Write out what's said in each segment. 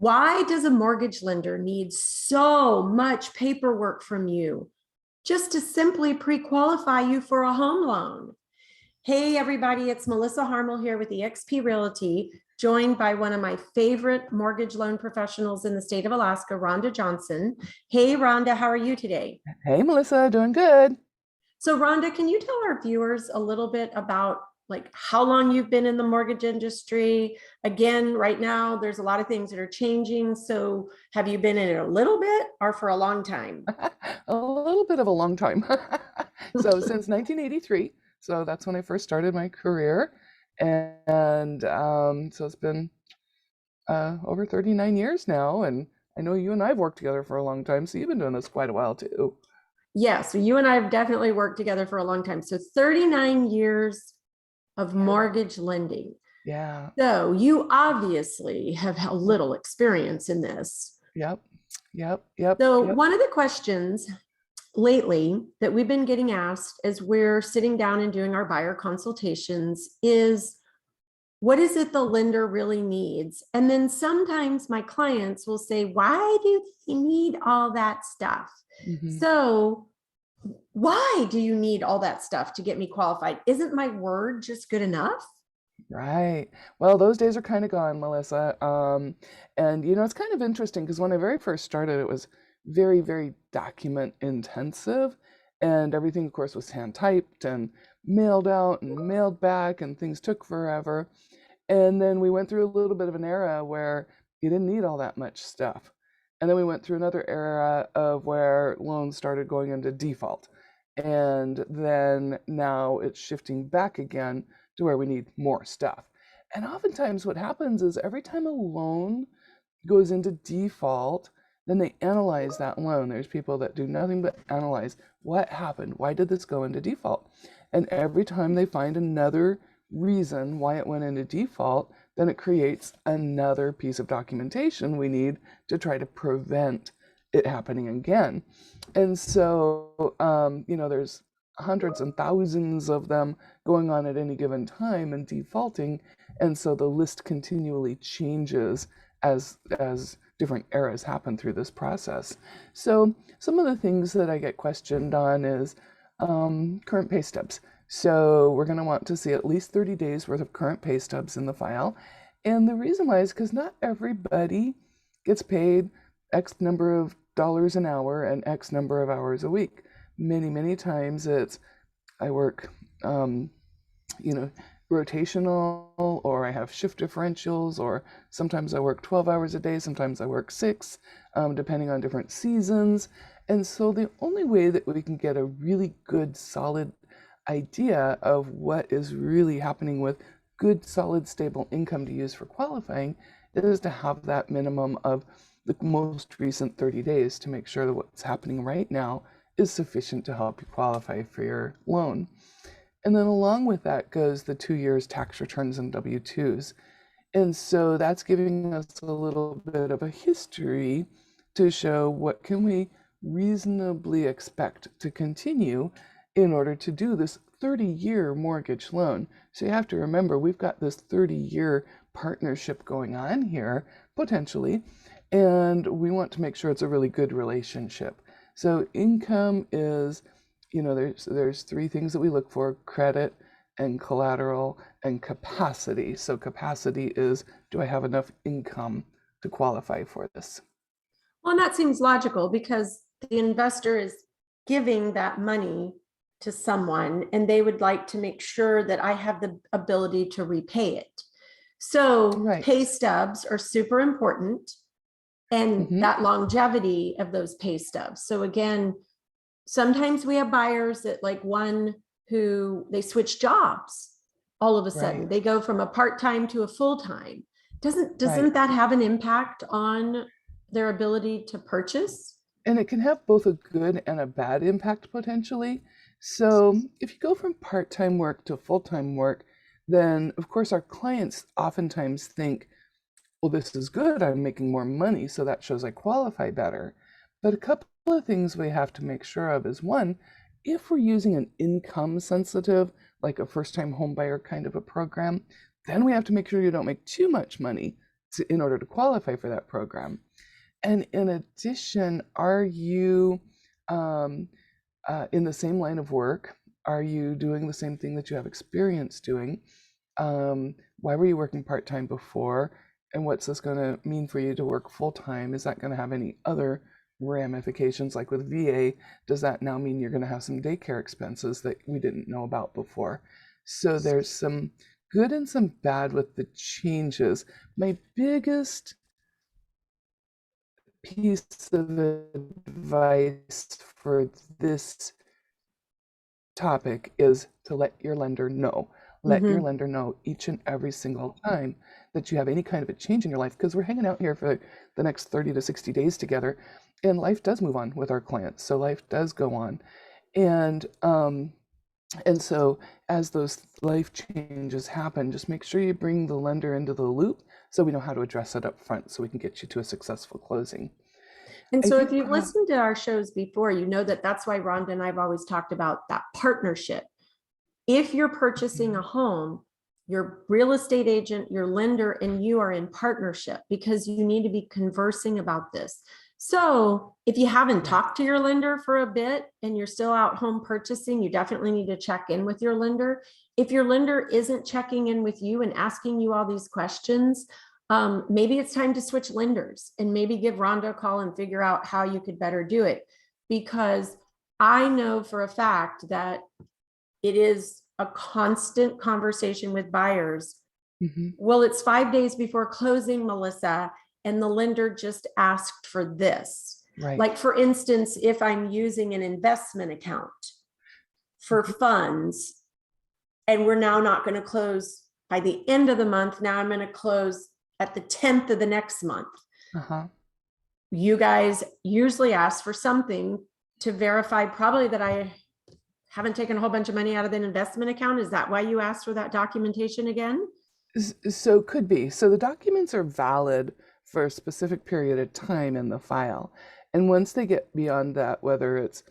Why does a mortgage lender need so much paperwork from you just to simply pre-qualify you for a home loan? Hey, everybody, it's Melissa Harmel here with eXp Realty, joined by one of my favorite mortgage loan professionals in the state of Alaska, Rhonda Johnson. Hey, Rhonda, how are you today? Hey, Melissa, doing good. So, Rhonda, can you tell our viewers a little bit about like how long you've been in the mortgage industry? Again, right now, there's a lot of things that are changing. So, have you been in it a little bit or for a long time? A little bit of a long time. So since 1983, so that's when I first started my career, and so it's been over 39 years now, and I know you and I've worked together for a long time, so you've been doing this quite a while too. Yeah, so you and I have definitely worked together for a long time. So 39 years of Yeah. mortgage lending. Yeah. So you obviously have a little experience in this. Yep. Yep. Yep. So Yep. one of the questions lately that we've been getting asked as we're sitting down and doing our buyer consultations is, what is it the lender really needs? And then sometimes my clients will say, why do you need all that stuff? hmm So why do you need all that stuff to get me qualified? Isn't my word just good enough? Right. Well, those days are kind of gone, Melissa. And it's kind of interesting because when I very first started, it was very, very document intensive, and everything, of course, was hand typed and mailed out and mailed back, and things took forever. And then we went through a little bit of an era where you didn't need all that much stuff. And then we went through another era of where loans started going into default. And then now it's shifting back again to where we need more stuff. And oftentimes what happens is every time a loan goes into default, then they analyze that loan. There's people that do nothing but analyze what happened. Why did this go into default? And every time they find another reason why it went into default, then it creates another piece of documentation we need to try to prevent it happening again. And so, there's hundreds and thousands of them going on at any given time and defaulting. And so the list continually changes as different eras happen through this process. So some of the things that I get questioned on is current pay stubs. So we're going to want to see at least 30 days worth of current pay stubs in the file. And the reason why is because not everybody gets paid X number of dollars an hour and X number of hours a week. Many, many times it's I work, rotational, or I have shift differentials, or sometimes I work 12 hours a day, sometimes I work 6, depending on different seasons. And so the only way that we can get a really good, solid idea of what is really happening with good, solid, stable income to use for qualifying is to have that minimum of the most recent 30 days to make sure that what's happening right now is sufficient to help you qualify for your loan. And then along with that goes the 2 years tax returns and W-2s. And so that's giving us a little bit of a history to show what can we reasonably expect to continue in order to do this 30-year mortgage loan. So you have to remember, we've got this 30-year partnership going on here, potentially, and we want to make sure it's a really good relationship. So income is, there's 3 things that we look for: credit and collateral and capacity. So capacity is, do I have enough income to qualify for this? Well, and that seems logical because the investor is giving that money to someone and they would like to make sure that I have the ability to repay it. So Right. pay stubs are super important, and hmm that longevity of those pay stubs. So again, sometimes we have buyers that like one who they switch jobs all of a sudden. Right. They go from a part-time to a full-time. Right. Doesn't that have an impact on their ability to purchase? And it can have both a good and a bad impact potentially. So if you go from part-time work to full-time work, then of course our clients oftentimes think, well, this is good, I'm making more money, so that shows I qualify better. But a couple of things we have to make sure of is, one, if we're using an income sensitive, like a first time home buyer kind of a program, then we have to make sure you don't make too much money in order to qualify for that program. And in addition, are you in the same line of work? Are you doing the same thing that you have experience doing? Why were you working part-time before? And what's this going to mean for you to work full-time? Is that going to have any other ramifications? Like with VA, does that now mean you're going to have some daycare expenses that we didn't know about before? So there's some good and some bad with the changes. My biggest piece of advice for this topic is to let your lender know. Let your lender know each and every single time that you have any kind of a change in your life, because we're hanging out here for the next 30 to 60 days together, and life does move on with our clients. So life does go on. And so as those life changes happen, just make sure you bring the lender into the loop so we know how to address it up front so we can get you to a successful closing. And I so if think you've listened to our shows before, you know that that's why Rhonda and I've always talked about that partnership. If you're purchasing a home, your real estate agent, your lender, and you are in partnership because you need to be conversing about this. So if you haven't talked to your lender for a bit and you're still out home purchasing, you definitely need to check in with your lender. If your lender isn't checking in with you and asking you all these questions, maybe it's time to switch lenders and maybe give Rhonda a call and figure out how you could better do it. Because I know for a fact that it is a constant conversation with buyers. Well, it's 5 days before closing, Melissa, and the lender just asked for this. Right. Like, for instance, if I'm using an investment account for funds and we're now not going to close by the end of the month, now I'm going to close at the 10th of the next month. You guys usually ask for something to verify probably that I haven't taken a whole bunch of money out of an investment account. Is that why you asked for that documentation again? So could be. So the documents are valid for a specific period of time in the file. And once they get beyond that, whether it's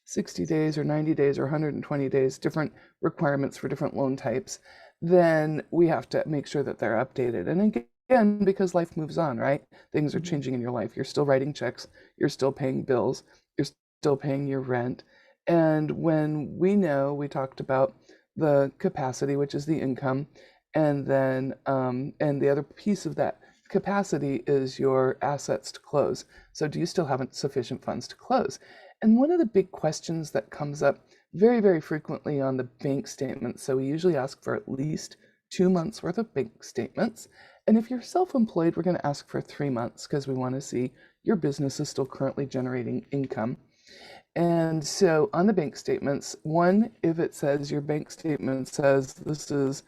60 days or 90 days or 120 days, different requirements for different loan types, then we have to make sure that they're updated. And again, because life moves on, right? Things are changing in your life. You're still writing checks. You're still paying bills. You're still paying your rent. And when we know, we talked about the capacity, which is the income, and then and the other piece of that capacity is your assets to close. So do you still have sufficient funds to close? And one of the big questions that comes up very, very frequently on the bank statement, so we usually ask for at least 2 months worth of bank statements. And if you're self-employed, we're going to ask for 3 months because we want to see your business is still currently generating income. And so on the bank statements, one, if it says your bank statement says this is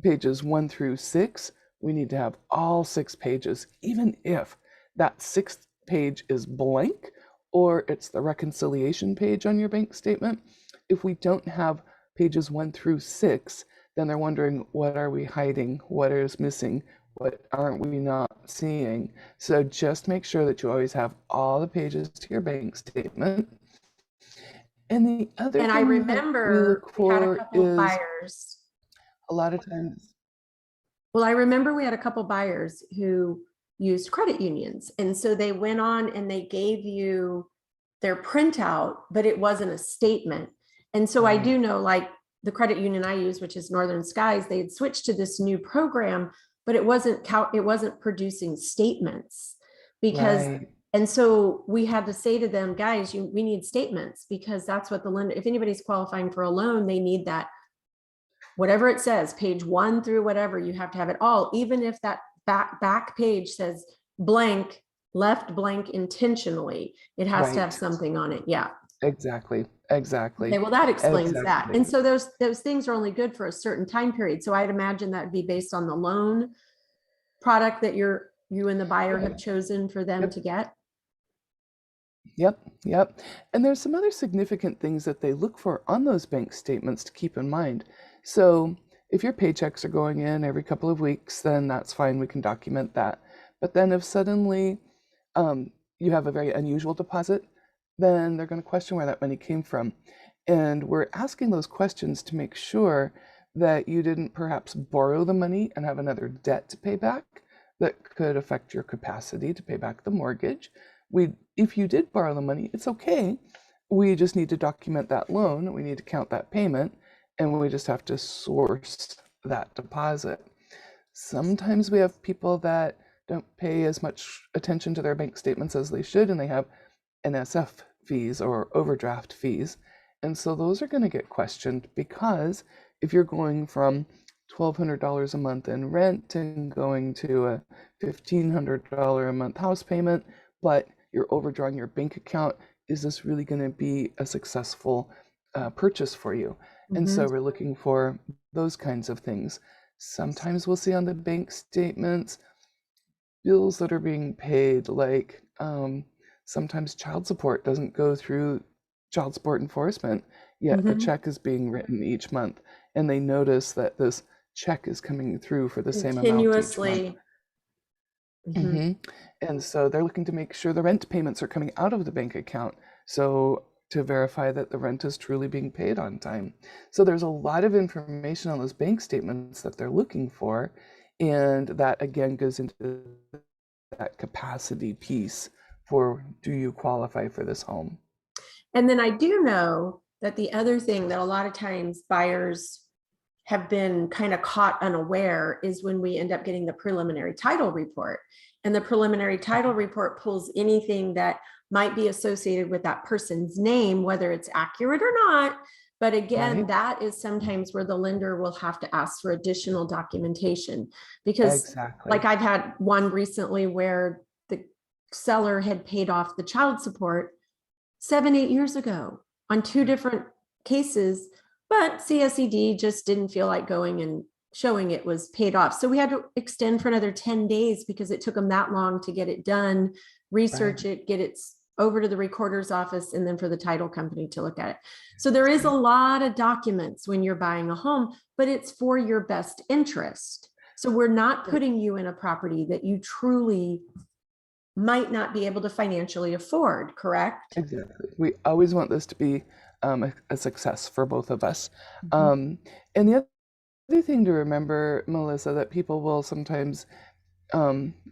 pages 1 through 6, we need to have all 6 pages, even if that 6th page is blank or it's the reconciliation page on your bank statement. If we don't have pages 1 through 6, then they're wondering, what are we hiding? What is missing? What aren't we not seeing? So just make sure that you always have all the pages to your bank statement. And the other And thing I that we remember look we had a for couple of is buyers. a lot of times. Well, I remember we had a couple buyers who used credit unions. And so they went on and they gave you their printout, but it wasn't a statement. And so I do know, like the credit union I use, which is Northern Skies, they had switched to this new program, but it wasn't producing statements because and so we had to say to them, guys, we need statements because that's what the lender, if anybody's qualifying for a loan, they need that, whatever it says, page 1 through whatever, you have to have it all, even if that back page says blank, left blank intentionally, it has to have something on it. Yeah. Exactly. Okay, well, that explains that. And so those things are only good for a certain time period. So I'd imagine that'd be based on the loan product that you and the buyer have chosen for them to get. Yep. And there's some other significant things that they look for on those bank statements to keep in mind. So if your paychecks are going in every couple of weeks, then that's fine. We can document that. But then if suddenly you have a very unusual deposit, then they're going to question where that money came from. And we're asking those questions to make sure that you didn't perhaps borrow the money and have another debt to pay back, that could affect your capacity to pay back the mortgage. If you did borrow the money, it's okay. We just need to document that loan. We need to count that payment, and we just have to source that deposit. Sometimes we have people that don't pay as much attention to their bank statements as they should, and they have NSF fees or overdraft fees. And so those are going to get questioned, because if you're going from $1,200 a month in rent and going to a $1,500 a month house payment, but you're overdrawing your bank account, is this really going to be a successful purchase for you? And so we're looking for those kinds of things. Sometimes we'll see on the bank statements bills that are being paid, like sometimes child support doesn't go through child support enforcement, yet a check is being written each month, and they notice that this check is coming through for the same amount each month. Continuously. And so they're looking to make sure the rent payments are coming out of the bank account, so to verify that the rent is truly being paid on time. So there's a lot of information on those bank statements that they're looking for, and that again goes into that capacity piece for, do you qualify for this home? And then I do know that the other thing that a lot of times buyers have been kind of caught unaware is when we end up getting the preliminary title report. And the preliminary title report pulls anything that might be associated with that person's name, whether it's accurate or not. But again, Right. that is sometimes where the lender will have to ask for additional documentation, because Exactly. like I've had one recently where the seller had paid off the child support 7-8 years ago on 2 different cases, but CSED just didn't feel like going and showing it was paid off. So we had to extend for another 10 days because it took them that long to get it done, research it, get it over to the recorder's office, and then for the title company to look at it. So there is a lot of documents when you're buying a home, but it's for your best interest. So we're not putting you in a property that you truly might not be able to financially afford, correct? Exactly. We always want this to be a success for both of us. And the other thing to remember, Melissa, that people will sometimes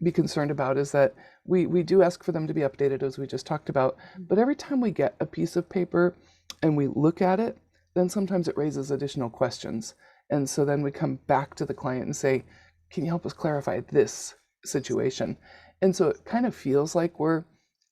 be concerned about is that we do ask for them to be updated, as we just talked about. But every time we get a piece of paper and we look at it, then sometimes it raises additional questions. And so then we come back to the client and say, can you help us clarify this situation? And so it kind of feels like we're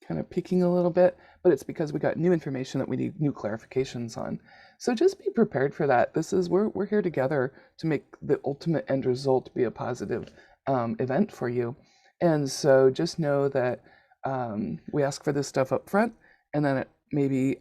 kind of picking a little bit, but it's because we got new information that we need new clarifications on. So just be prepared for that. We're here together to make the ultimate end result be a positive event for you. And so just know that we ask for this stuff up front, and then it maybe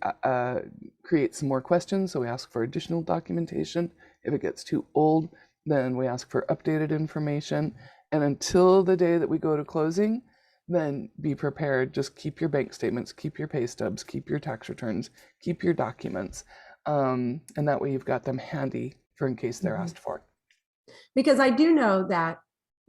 creates some more questions. So we ask for additional documentation. If it gets too old, then we ask for updated information. And until the day that we go to closing, then be prepared. Just keep your bank statements, keep your pay stubs, keep your tax returns, keep your documents. And that way you've got them handy for in case they're asked for. Because I do know that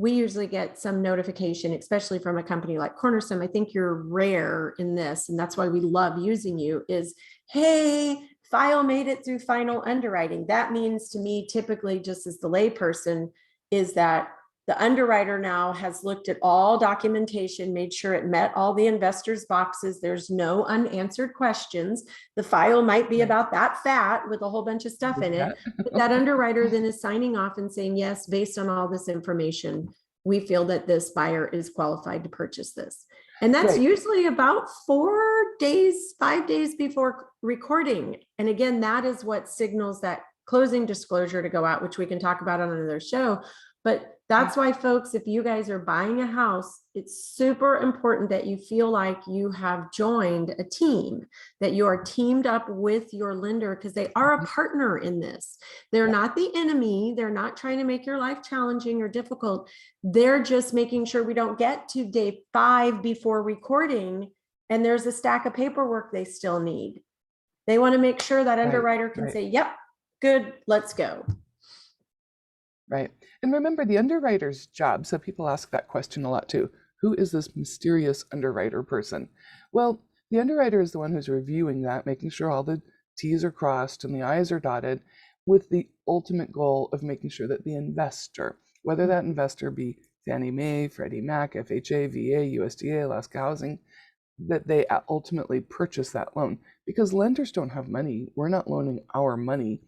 we usually get some notification, especially from a company like Cornerstone. I think you're rare in this, and that's why we love using you, is, hey, file made it through final underwriting. That means to me, typically, just as the layperson, is that the underwriter now has looked at all documentation, made sure it met all the investors' boxes. There's no unanswered questions. The file might be about that fat with a whole bunch of stuff in it. But that underwriter then is signing off and saying, yes, based on all this information, we feel that this buyer is qualified to purchase this. And that's usually about 4 days, 5 days before recording. And again, that is what signals that closing disclosure to go out, which we can talk about on another show. But that's why, folks, if you guys are buying a house, it's super important that you feel like you have joined a team, that you are teamed up with your lender, because they are a partner in this. They're not the enemy. They're not trying to make your life challenging or difficult. They're just making sure we don't get to day 5 before recording and there's a stack of paperwork they still need. They want to make sure that underwriter can say, yep, good, let's go. Right. And remember, the underwriter's job, so people ask that question a lot too. Who is this mysterious underwriter person? Well, the underwriter is the one who's reviewing that, making sure all the T's are crossed and the I's are dotted, with the ultimate goal of making sure that the investor, whether that investor be Fannie Mae, Freddie Mac, FHA, VA, USDA, Alaska Housing, that they ultimately purchase that loan, because lenders don't have money. We're not loaning our money.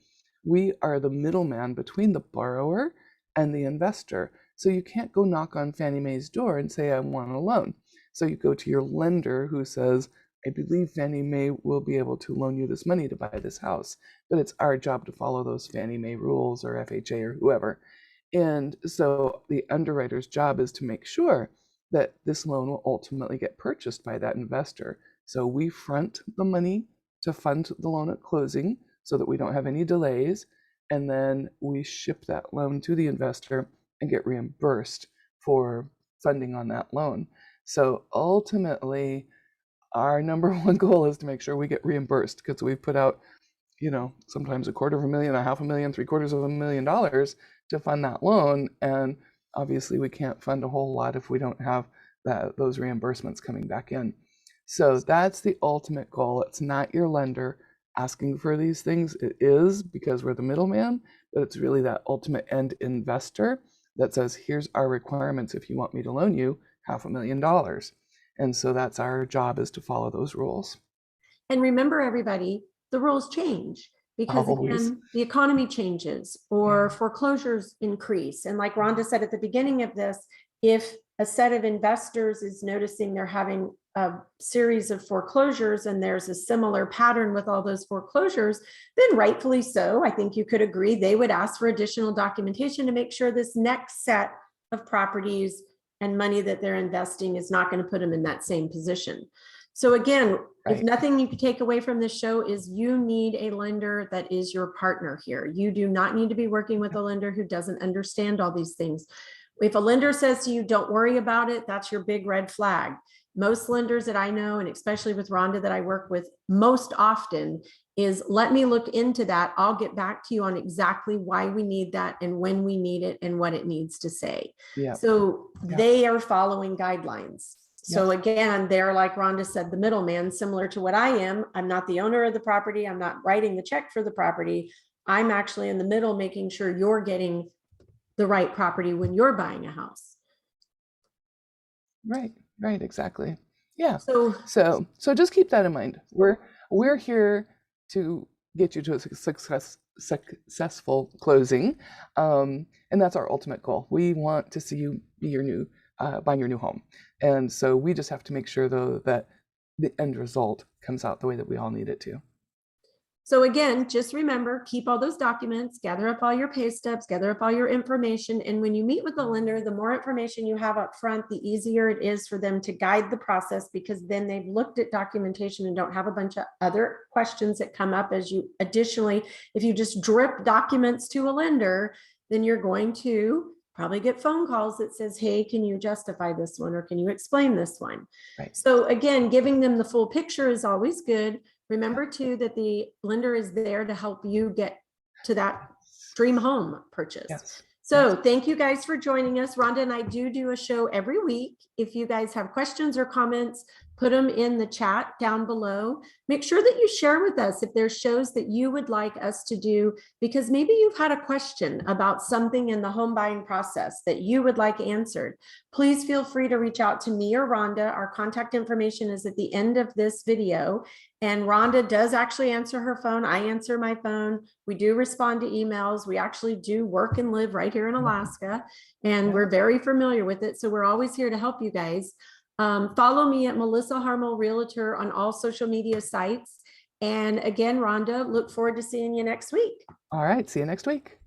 We are the middleman between the borrower and the investor. So you can't go knock on Fannie Mae's door and say, I want a loan. So you go to your lender who says, I believe Fannie Mae will be able to loan you this money to buy this house, but it's our job to follow those Fannie Mae rules, or FHA, or whoever. And so the underwriter's job is to make sure that this loan will ultimately get purchased by that investor. So we front the money to fund the loan at closing so that we don't have any delays. And then we ship that loan to the investor and get reimbursed for funding on that loan. So ultimately, our number one goal is to make sure we get reimbursed, because we've put out, sometimes $250,000, $500,000, $750,000 to fund that loan. And obviously we can't fund a whole lot if we don't have those reimbursements coming back in. So that's the ultimate goal. It's not your lender asking for these things. It is, because we're the middleman, but it's really that ultimate end investor that says, here's our requirements if you want me to loan you $500,000. And so that's our job, is to follow those rules. And remember, everybody, the rules change, because Always. again, the economy changes, or foreclosures increase. And like Rhonda said at the beginning of this, if a set of investors is noticing they're having a series of foreclosures and there's a similar pattern with all those foreclosures, then rightfully so, I think you could agree, they would ask for additional documentation to make sure this next set of properties and money that they're investing is not going to put them in that same position. So again, if nothing you could take away from this show is you need a lender that is your partner here. You do not need to be working with a lender who doesn't understand all these things. If a lender says to you, don't worry about it, that's your big red flag. Most lenders that I know, and especially with Rhonda that I work with most often, is let me look into that. I'll get back to you on exactly why we need that and when we need it and what it needs to say. So they are following guidelines. So again, they're, like Rhonda said, the middleman, similar to what I am. I'm not the owner of the property. I'm not writing the check for the property. I'm actually in the middle, making sure you're getting the right property when you're buying a house. Right, exactly. Yeah. So just keep that in mind. We're here to get you to a successful closing, and that's our ultimate goal. We want to see you be your new buying your new home, and so we just have to make sure, though, that the end result comes out the way that we all need it to. So again, just remember, keep all those documents, gather up all your pay stubs, gather up all your information. And when you meet with the lender, the more information you have up front, the easier it is for them to guide the process, because then they've looked at documentation and don't have a bunch of other questions that come up as you. Additionally, if you just drip documents to a lender, then you're going to probably get phone calls that says, hey, can you justify this one? Or can you explain this one? Right. So again, giving them the full picture is always good. Remember too, that the lender is there to help you get to that dream home purchase. So thank you guys for joining us. Rhonda and I do a show every week. If you guys have questions or comments, put them in the chat down below. Make sure that you share with us if there's shows that you would like us to do, because maybe you've had a question about something in the home buying process that you would like answered. Please feel free to reach out to me or Rhonda. Our contact information is at the end of this video. And Rhonda does actually answer her phone. I answer my phone. We do respond to emails. We actually do work and live right here in Alaska, and we're very familiar with it. So we're always here to help you guys. Follow me at Melissa Harmel Realtor on all social media sites. And again, Rhonda, look forward to seeing you next week. All right. See you next week.